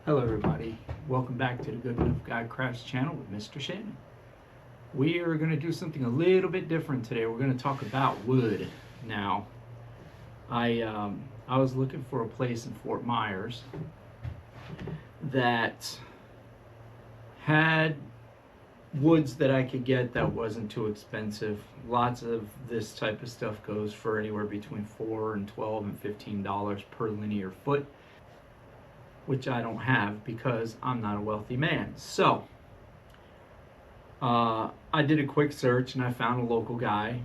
Hello everybody, welcome back to the Good Enough Guy Crafts channel with Mr. Shannon. We are going to do something a little bit different today. We're going to talk about wood. Now, I was looking for a place in Fort Myers that had woods that I could get that wasn't too expensive. Lots of this type of stuff goes for anywhere between $4 and $12 and $15 per linear foot, which I don't have because I'm not a wealthy man. So I did a quick search and I found a local guy.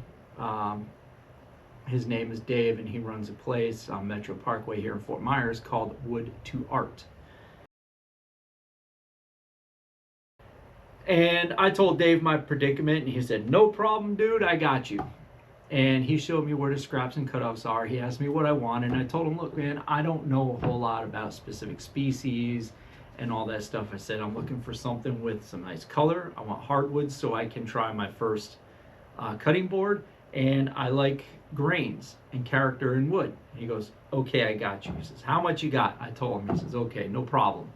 His name is Dave, and he runs a place on Metro Parkway here in Fort Myers called Wood to Art. And I told Dave my predicament, and he said, "No problem, dude, I got you." And he showed me where the scraps and cutoffs are. He asked me what I wanted, and I told him, "Look, man, I don't know a whole lot about specific species and all that stuff." I said, "I'm looking for something with some nice color. I want hardwoods so I can try my first cutting board, and I like grains and character in wood." And he goes, "Okay, I got you." He says, "How much you got?" I told him. He says, "Okay, no problem."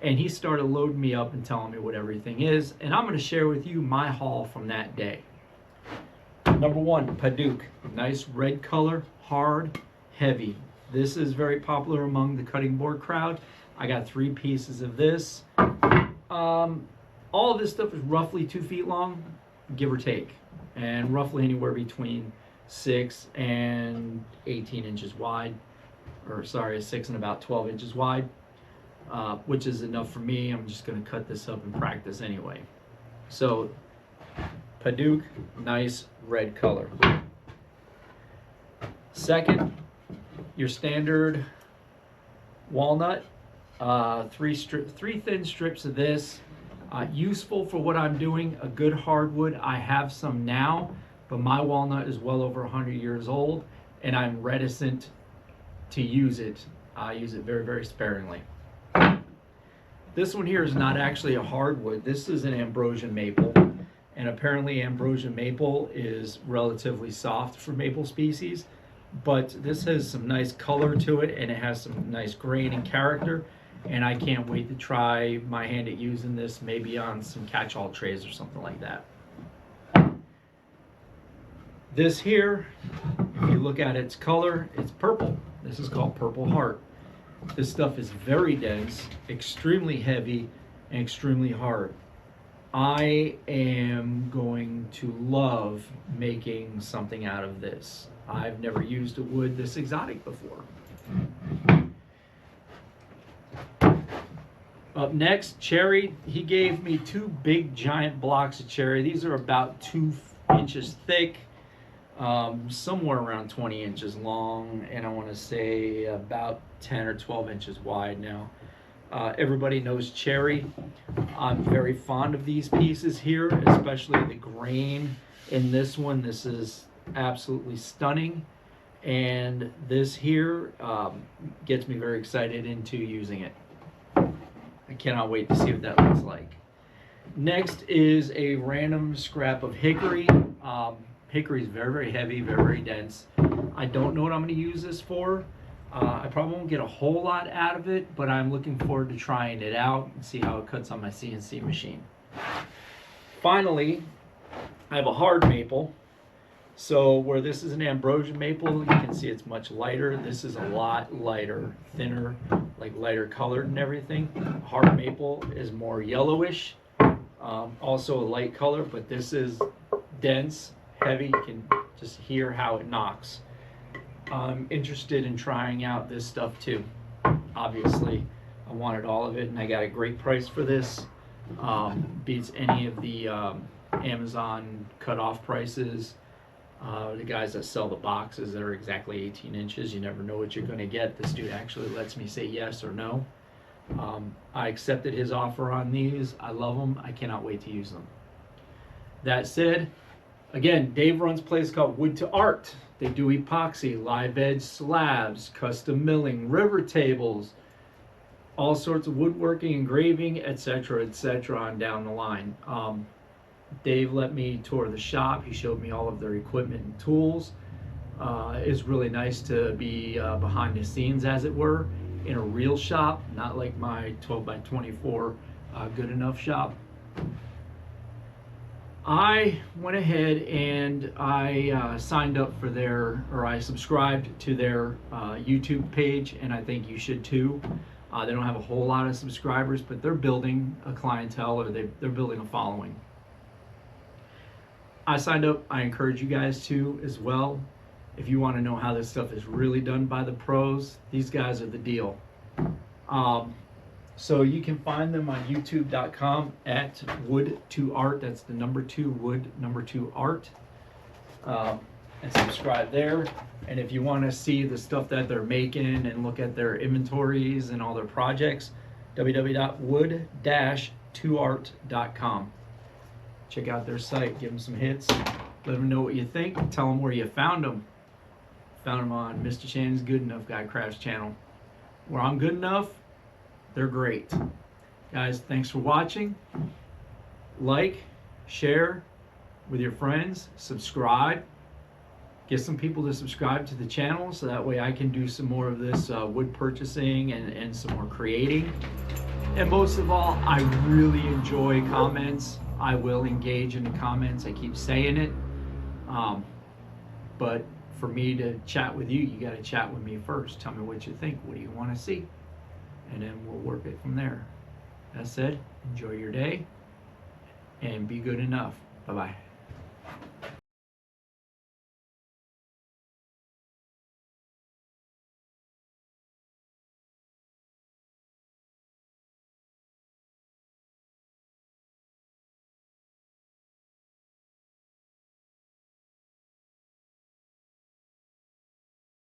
And he started loading me up and telling me what everything is, and I'm going to share with you my haul from that day. Number one, Padauk. Nice red color, hard, heavy. This is very popular among the cutting board crowd. I got 3 pieces of this. All of this stuff is roughly 2 feet long, give or take, and roughly anywhere between 6 and 18 inches wide, or sorry, 6 and about 12 inches wide, which is enough for me. I'm just going to cut this up and practice anyway. So Padauk, nice red color. Second, your standard walnut, 3 thin strips of this. Useful for what I'm doing. A good hardwood. I have some now, but my walnut is well over 100 years old, and I'm reticent to use it. I use it very, very sparingly. This one here is not actually a hardwood. This is an ambrosia maple. And apparently ambrosia maple is relatively soft for maple species, but this has some nice color to it, and it has some nice grain and character, and I can't wait to try my hand at using this, maybe on some catch-all trays or something like that. This here, if you look at its color, it's purple. This is called Purple Heart. This stuff is very dense, extremely heavy, and extremely hard. I am going to love making something out of this. I've never used a wood this exotic before. Up next, cherry. He gave me 2 big giant blocks of cherry. These are about 2 inches thick, somewhere around 20 inches long, and I want to say about 10 or 12 inches wide now. Everybody knows cherry. I'm very fond of these pieces here, especially the grain in this one. This is absolutely stunning, and this here gets me very excited into using it. I cannot wait to see what that looks like. Next is a random scrap of hickory. Hickory is very, very heavy, very, very dense. I don't know what I'm going to use this for. I probably won't get a whole lot out of it, but I'm looking forward to trying it out and see how it cuts on my CNC machine. Finally, I have a hard maple. So where this is an ambrosia maple, you can see it's much lighter. This is a lot lighter, thinner, like lighter colored and everything. Hard maple is more yellowish, also a light color, but this is dense, heavy. You can just hear how it knocks. I'm interested in trying out this stuff too. Obviously, I wanted all of it, and I got a great price for this. Beats any of the Amazon cut-off prices. The guys that sell the boxes that are exactly 18 inches, you never know what you're going to get. This dude actually lets me say yes or no. I accepted his offer on these. I love them. I cannot wait to use them. That said, again, Dave runs a place called Wood to Art. They do epoxy, live edge slabs, custom milling, river tables, all sorts of woodworking, engraving, etc., etc. on down the line. Dave let me tour the shop. He showed me all of their equipment and tools. It's really nice to be behind the scenes, as it were, in a real shop, not like my 12 by 24 good enough shop. I went ahead and I signed up for I subscribed to their YouTube page, and I think you should too. They don't have a whole lot of subscribers, but they're building a clientele, or they're building a following. I signed up. I encourage you guys to as well. If you want to know how this stuff is really done by the pros, these guys are the deal. So you can find them on youtube.com at wood2art. That's the number 2 wood, number 2 art. And subscribe there. And if you want to see the stuff that they're making and look at their inventories and all their projects, www.wood-2art.com. Check out their site, give them some hits, let them know what you think, tell them where you found them. Found them on Mr. Shannon's Good Enough Guy Crafts channel. Where I'm good enough, they're great. Guys, thanks for watching. Like, share with your friends, subscribe. Get some people to subscribe to the channel so that way I can do some more of this wood purchasing and some more creating. And most of all, I really enjoy comments. I will engage in the comments. I keep saying it. But for me to chat with you, you got to chat with me first. Tell me what you think. What do you want to see? And then we'll work it from there. That said, enjoy your day and be good enough. Bye-bye.